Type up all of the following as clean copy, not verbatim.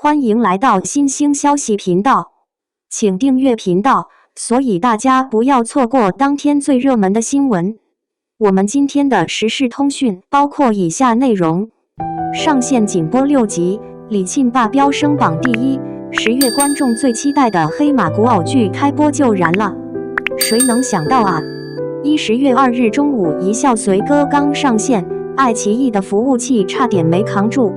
欢迎来到新兴消息频道，请订阅频道，所以大家不要错过当天最热门的新闻。我们今天的时事通讯包括以下内容：上线仅播6集，李沁罢飙升榜第1。10月观众最期待的黑马古偶剧开播就燃了，谁能想到啊！10月2日中午，一笑随歌刚上线，爱奇艺的服务器差点没扛住。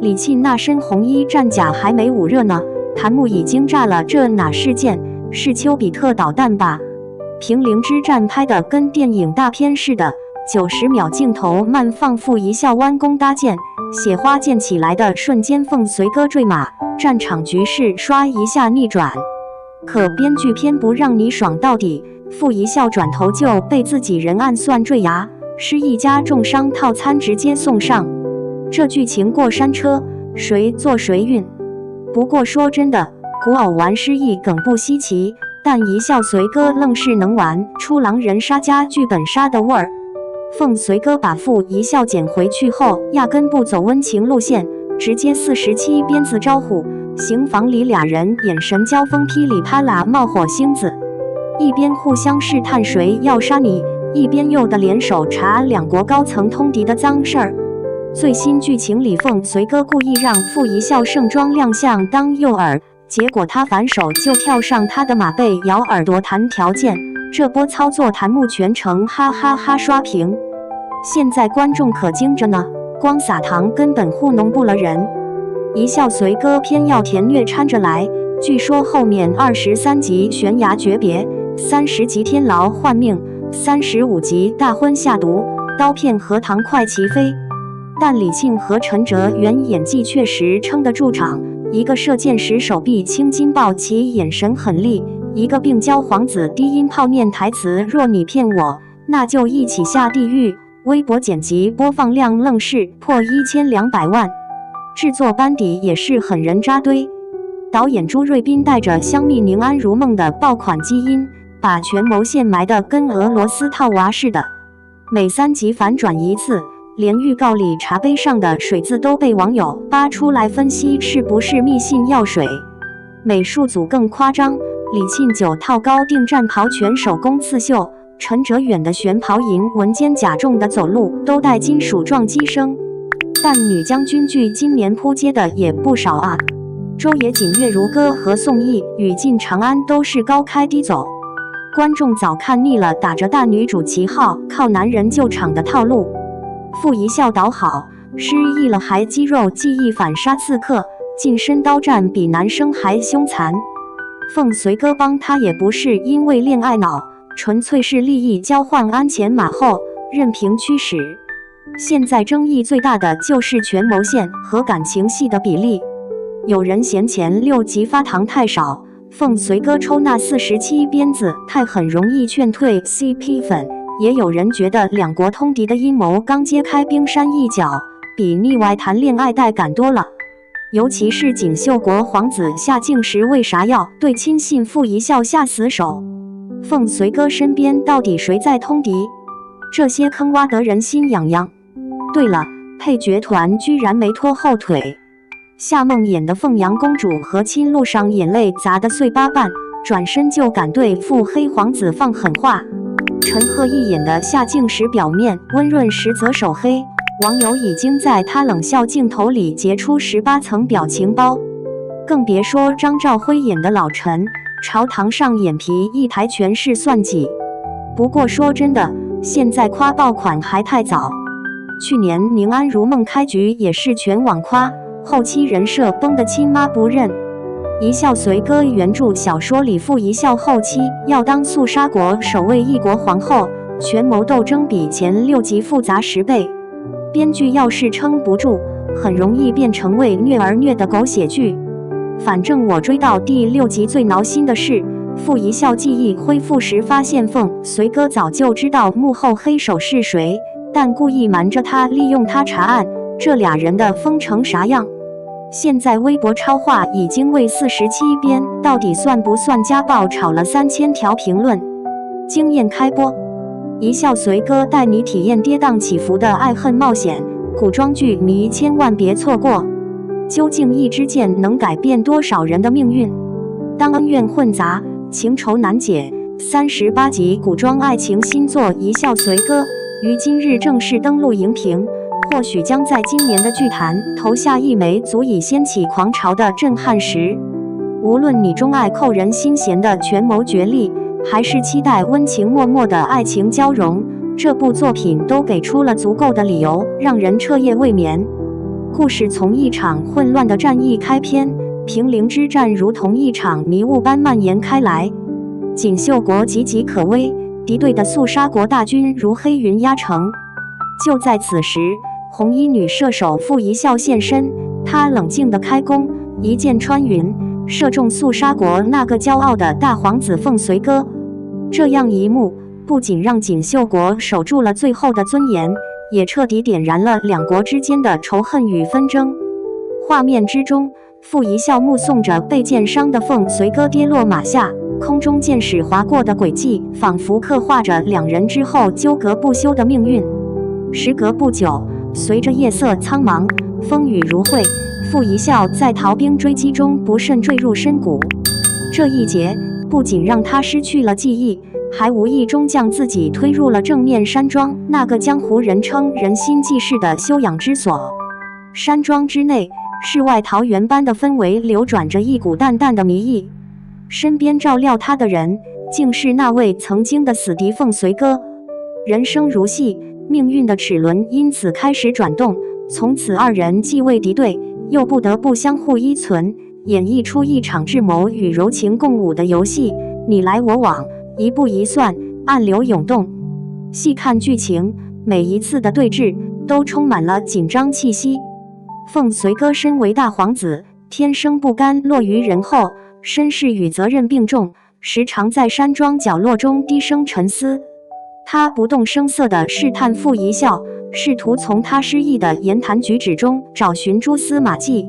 李沁那身红衣战甲还没捂热呢，弹幕已经炸了，这哪是剑，是丘比特导弹吧？平陵之战拍得跟电影大片似的，90秒镜头慢放赴一笑弯弓搭箭，雪花溅起来的瞬间，凤随歌坠马，战场局势刷一下逆转。可编剧偏不让你爽到底，傅一笑转头就被自己人暗算坠崖，失忆加重伤套餐直接送上。这剧情过山车，谁坐谁晕。不过说真的，古偶玩失忆梗不稀奇，但一笑随歌愣是能玩出狼人杀加剧本杀的味儿。凤随歌把傅一笑捡回去后，压根不走温情路线，直接47鞭子招呼。刑房里俩人眼神交锋，噼里啪啦冒火星子，一边互相试探谁要杀你，一边又的联手查两国高层通敌的脏事儿。最新剧情里，凤随歌故意让傅一笑盛装亮相当诱饵，结果他反手就跳上他的马背咬耳朵谈条件，这波操作弹幕全程哈哈哈刷屏。现在观众可惊着呢，光撒糖根本糊弄不了人。一笑随歌偏要甜虐掺着来，据说后面23集悬崖诀别，30集天牢换命，35集大婚下毒，刀片和糖快齐飞。但李沁和陈哲元演技确实撑得住场，一个射箭时手臂青筋暴起，眼神狠厉；一个病娇皇子低音泡面台词若你骗我，那就一起下地狱。微博剪辑播放量愣是破1200万，制作班底也是狠人扎堆。导演朱瑞斌带着香蜜宁安如梦的爆款基因，把权谋线埋得跟俄罗斯套娃似的，每3集反转一次。连预告里茶杯上的水渍都被网友扒出来分析是不是密信药水。美术组更夸张，李沁9套高定战袍全手工刺绣，陈哲远的玄袍银纹肩甲重的走路都带金属撞击声。但女将军剧今年扑街的也不少啊，周也锦、月如歌和宋轶、雨进、长安都是高开低走，观众早看腻了打着大女主旗号靠男人救场的套路。傅一笑倒好，失忆了还肌肉记忆反杀刺客，近身刀战比男生还凶残。凤随歌帮他也不是因为恋爱脑，纯粹是利益交换鞍前马后，任凭驱使。现在争议最大的就是权谋线和感情戏的比例，有人嫌前6集发糖太少，凤随歌抽那47鞭子太狠，容易劝退 CP 粉。也有人觉得两国通敌的阴谋刚揭开冰山一角，比腻歪谈恋爱带感多了。尤其是锦绣国皇子下境时为啥要对亲信傅一笑下死手？凤随歌身边到底谁在通敌？这些坑挖得人心痒痒。对了，配角团居然没拖后腿。夏梦演的凤阳公主和亲路上眼泪砸得碎八瓣，转身就敢对腹黑皇子放狠话。陈赫一演的夏静时表面温润，实则手黑，网友已经在他冷笑镜头里截出18层表情包。更别说张兆辉演的老陈，朝堂上眼皮一抬全是算计。不过说真的，现在夸爆款还太早。去年宁安如梦开局也是全网夸，后期人设崩得亲妈不认。一笑随歌原著小说里，傅一笑后期要当肃杀国守卫一国皇后，权谋斗争比前6集复杂10倍。编剧要是撑不住，很容易变成为虐儿虐的狗血剧。反正我追到第6集最挠心的是，傅一笑记忆恢复时发现凤随歌早就知道幕后黑手是谁，但故意瞒着他，利用他查案，这俩人的疯成啥样？现在微博超话已经为47鞭到底算不算家暴炒了3000条评论。惊艳开播，一笑随歌带你体验跌宕起伏的爱恨冒险，古装剧迷千万别错过。究竟一支箭能改变多少人的命运？当恩怨混杂，情仇难解，38集古装爱情新作《一笑随歌》于今日正式登陆荧屏，或许将在今年的剧坛投下一枚足以掀起狂潮的震撼石。无论你钟爱扣人心弦的权谋角力，还是期待温情脉脉的爱情交融，这部作品都给出了足够的理由，让人彻夜未眠。故事从一场混乱的战役开篇，平陵之战如同一场迷雾般蔓延开来。锦绣国岌岌可危，敌对的肃杀国大军如黑云压城。就在此时，红衣女射手傅一笑现身，她冷静地开弓，一箭穿云，射中肃杀国那个骄傲的大皇子凤随哥。这样一幕不仅让锦绣国守住了最后的尊严，也彻底点燃了两国之间的仇恨与纷争。画面之中，傅一笑目送着被箭伤的凤随哥跌落马下，空中箭矢划过的轨迹仿佛刻画着两人之后纠葛不休的命运。时隔不久，随着夜色苍茫，风雨如晦，傅一笑在逃兵追击中不慎坠入深谷。这一劫不仅让他失去了记忆，还无意中将自己推入了正面山庄，那个江湖人称人心济世的休养之所。山庄之内，世外桃源般的氛围流转着一股淡淡的迷意。身边照料他的人，竟是那位曾经的死敌凤随哥。人生如戏，命运的齿轮因此开始转动，从此二人既未敌对，又不得不相互依存，演绎出一场智谋与柔情共舞的游戏，你来我往，一步一算，暗流涌动。细看剧情，每一次的对峙都充满了紧张气息。凤随哥身为大皇子，天生不甘落于人后，身世与责任并重，时常在山庄角落中低声沉思。他不动声色地试探傅一笑，试图从他失意的言谈举止中找寻蛛丝马迹。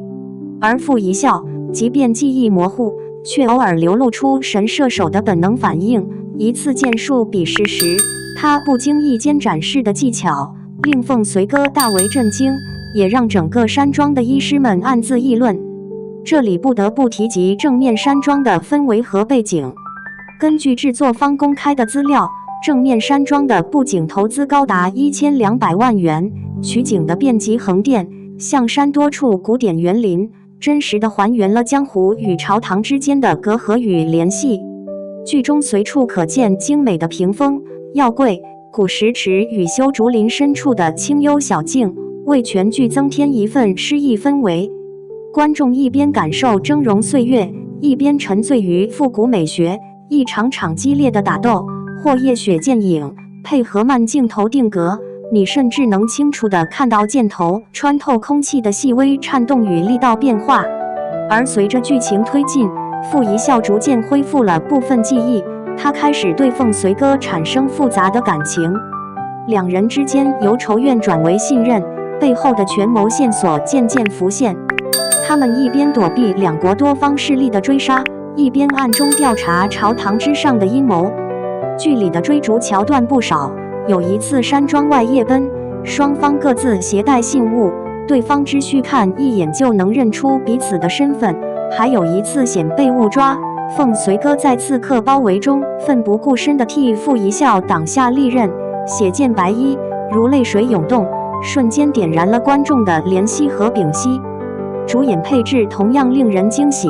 而傅一笑即便记忆模糊，却偶尔流露出神射手的本能反应。一次剑术比试时，他不经意间展示的技巧令凤随哥大为震惊，也让整个山庄的医师们暗自议论。这里不得不提及正面山庄的氛围和背景。根据制作方公开的资料，正面山庄的布景投资高达1200万元，取景的遍及横店、象山多处古典园林，真实地还原了江湖与朝堂之间的隔阂与联系。剧中随处可见精美的屏风、药柜、古石池与修竹林深处的清幽小径，为全剧增添一份诗意氛围。观众一边感受峥嵘岁月，一边沉醉于复古美学。一场场激烈的打斗或夜血剑影，配合慢镜头定格，你甚至能清楚地看到箭头穿透空气的细微颤动与力道变化。而随着剧情推进，傅一笑逐渐恢复了部分记忆，他开始对凤随哥产生复杂的感情。两人之间由仇怨转为信任，背后的权谋线索渐渐浮现。他们一边躲避两国多方势力的追杀，一边暗中调查朝堂之上的阴谋。剧里的追逐桥段不少，有一次山庄外夜奔，双方各自携带信物，对方只需看一眼就能认出彼此的身份。还有一次险被误抓，凤随哥在刺客包围中奋不顾身地替傅一笑挡下利刃，血溅白衣，如泪水涌动，瞬间点燃了观众的怜惜和屏息。主演配置同样令人惊喜。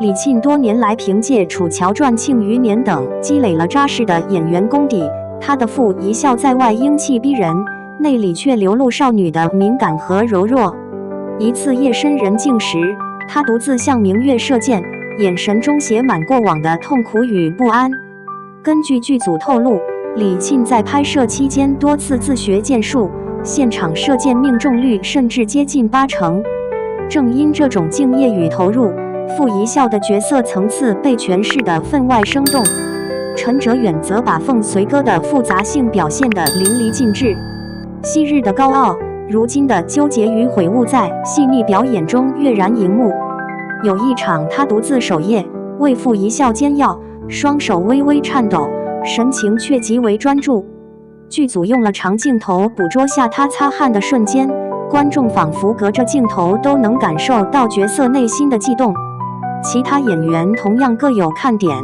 李沁多年来凭借《楚乔传》《庆余年》等积累了扎实的演员功底，他的傅一笑在外英气逼人，内里却流露少女的敏感和柔弱。一次夜深人静时，他独自向明月射箭，眼神中写满过往的痛苦与不安。根据剧组透露，李沁在拍摄期间多次自学剑术，现场射箭命中率甚至接近80%。正因这种敬业与投入，傅一笑的角色层次被诠释得分外生动。陈哲远则把凤随哥的复杂性表现得淋漓尽致。昔日的高傲，如今的纠结与悔悟，在细腻表演中跃然荧幕。有一场，他独自守夜，为傅一笑煎药，双手微微颤抖，神情却极为专注。剧组用了长镜头捕捉下他擦汗的瞬间，观众仿佛隔着镜头都能感受到角色内心的悸动。其他演员同样各有看点，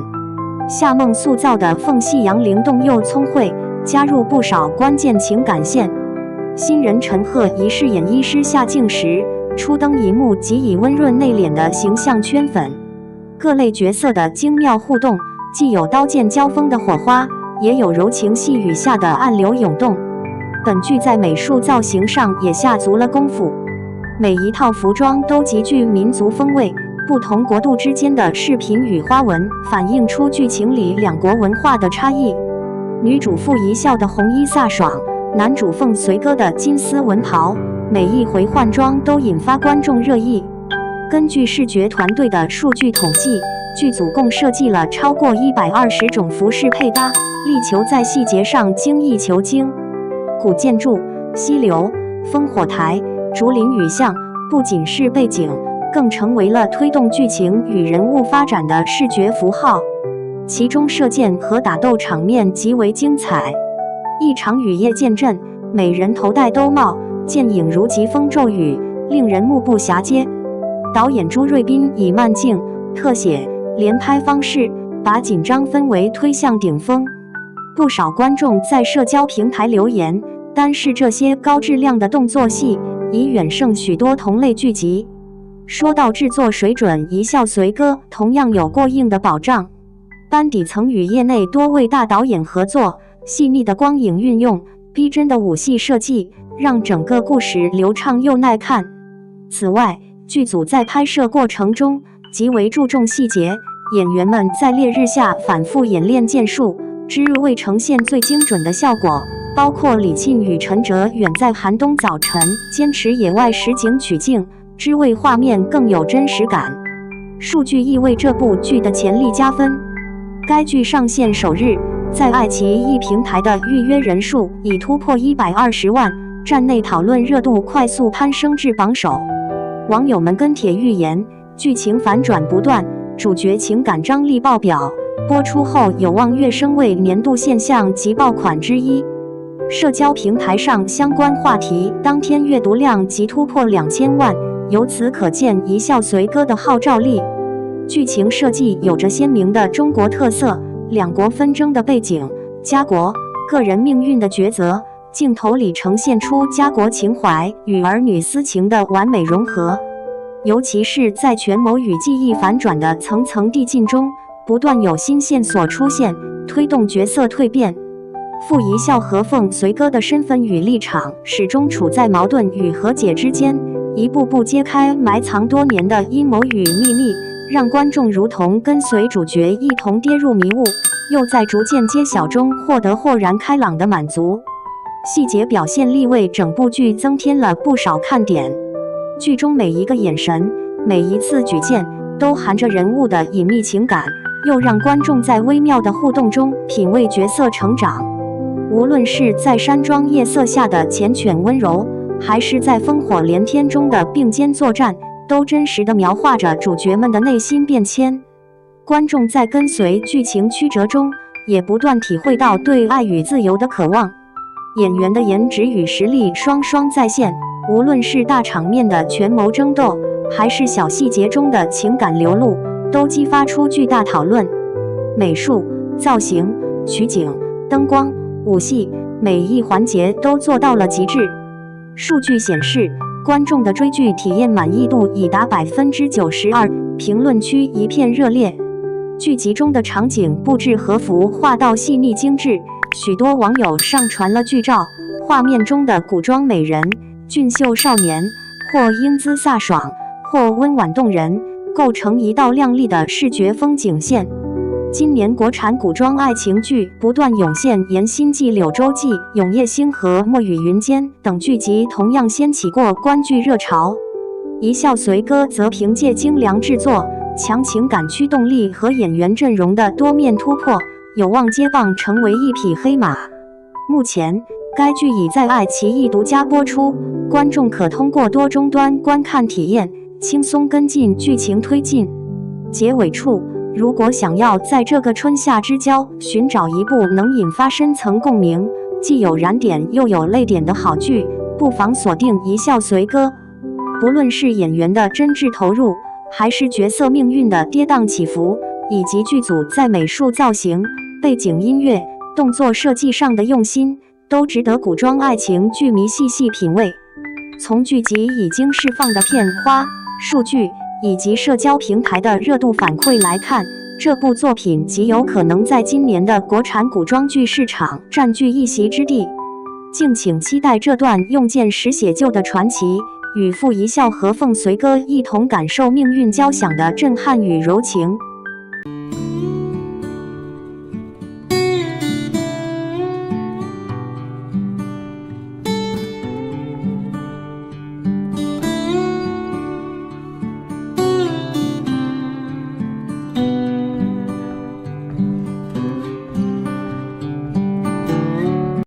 夏梦塑造的凤夕阳灵动又聪慧，加入不少关键情感线。新人陈赫一饰演医师夏静时，初登荧幕即以温润内敛的形象圈粉。各类角色的精妙互动，既有刀剑交锋的火花，也有柔情细语下的暗流涌动。本剧在美术造型上也下足了功夫，每一套服装都极具民族风味，不同国度之间的饰品与花纹反映出剧情里两国文化的差异。女主傅一笑的红衣飒爽，男主凤随哥的金丝纹袍，每一回换装都引发观众热议。根据视觉团队的数据统计，剧组共设计了超过120种服饰配搭，力求在细节上精益求精。古建筑、溪流、烽火台、竹林雨巷不仅是背景，更成为了推动剧情与人物发展的视觉符号。其中射箭和打斗场面极为精彩，一场雨夜剑阵，每人头戴兜帽，剑影如疾风骤雨，令人目不暇接。导演朱瑞斌以慢镜、特写、连拍方式，把紧张氛围推向顶峰。不少观众在社交平台留言，单是这些高质量的动作戏，已远胜许多同类剧集。说到制作水准，一笑随歌同样有过硬的保障。班底曾与业内多位大导演合作，细腻的光影运用，逼真的武戏设计，让整个故事流畅又耐看。此外，剧组在拍摄过程中极为注重细节，演员们在烈日下反复演练剑术，之为呈现最精准的效果。包括李沁与陈哲远在寒冬早晨坚持野外实景取景，之为画面更有真实感。数据亦为这部剧的潜力加分。该剧上线首日，在爱奇艺平台的预约人数已突破120万，站内讨论热度快速攀升至榜首。网友们跟帖预言，剧情反转不断，主角情感张力爆表，播出后有望跃升为年度现象级爆款之一。社交平台上相关话题当天阅读量即突破2000万，由此可见一笑随歌的号召力。剧情设计有着鲜明的中国特色，两国纷争的背景、家国、个人命运的抉择，镜头里呈现出家国情怀与儿女私情的完美融合。尤其是在权谋与记忆反转的层层递进中，不断有新线索出现，推动角色蜕变。傅一笑和凤随哥的身份与立场始终处在矛盾与和解之间，一步步揭开埋藏多年的阴谋与秘密，让观众如同跟随主角一同跌入迷雾，又在逐渐揭晓中获得豁然开朗的满足。细节表现力为整部剧增添了不少看点，剧中每一个眼神、每一次举剑都含着人物的隐秘情感，又让观众在微妙的互动中品味角色成长。无论是在山庄夜色下的缱绻温柔，还是在烽火连天中的并肩作战，都真实地描画着主角们的内心变迁。观众在跟随剧情曲折中，也不断体会到对爱与自由的渴望。演员的颜值与实力双双在线，无论是大场面的权谋争斗，还是小细节中的情感流露，都激发出巨大讨论。美术、造型、取景、灯光、武戏，每一环节都做到了极致。数据显示，观众的追剧体验满意度已达92%，评论区一片热烈。剧集中的场景布置和服画到细腻精致，许多网友上传了剧照，画面中的古装美人、俊秀少年，或英姿飒爽，或温婉动人，构成一道亮丽的视觉风景线。今年国产古装爱情剧不断涌现，《延禧记》《柳州记》《永夜星河》《墨雨云间》等剧集同样掀起过观剧热潮。一笑随歌则凭借精良制作、强情感驱动力和演员阵容的多面突破，有望接棒成为一匹黑马。目前，该剧已在爱奇艺独家播出，观众可通过多终端观看体验，轻松跟进剧情推进。结尾处，如果想要在这个春夏之交寻找一部能引发深层共鸣，既有燃点又有泪点的好剧，不妨锁定《一笑随歌》。不论是演员的真挚投入，还是角色命运的跌宕起伏，以及剧组在美术造型、背景音乐、动作设计上的用心，都值得古装爱情剧迷细细品味。从剧集已经释放的片花、数据以及社交平台的热度反馈来看，这部作品极有可能在今年的国产古装剧市场占据一席之地。敬请期待这段用剑识写就的传奇，与傅一笑和凤随歌一同感受命运交响的震撼与柔情。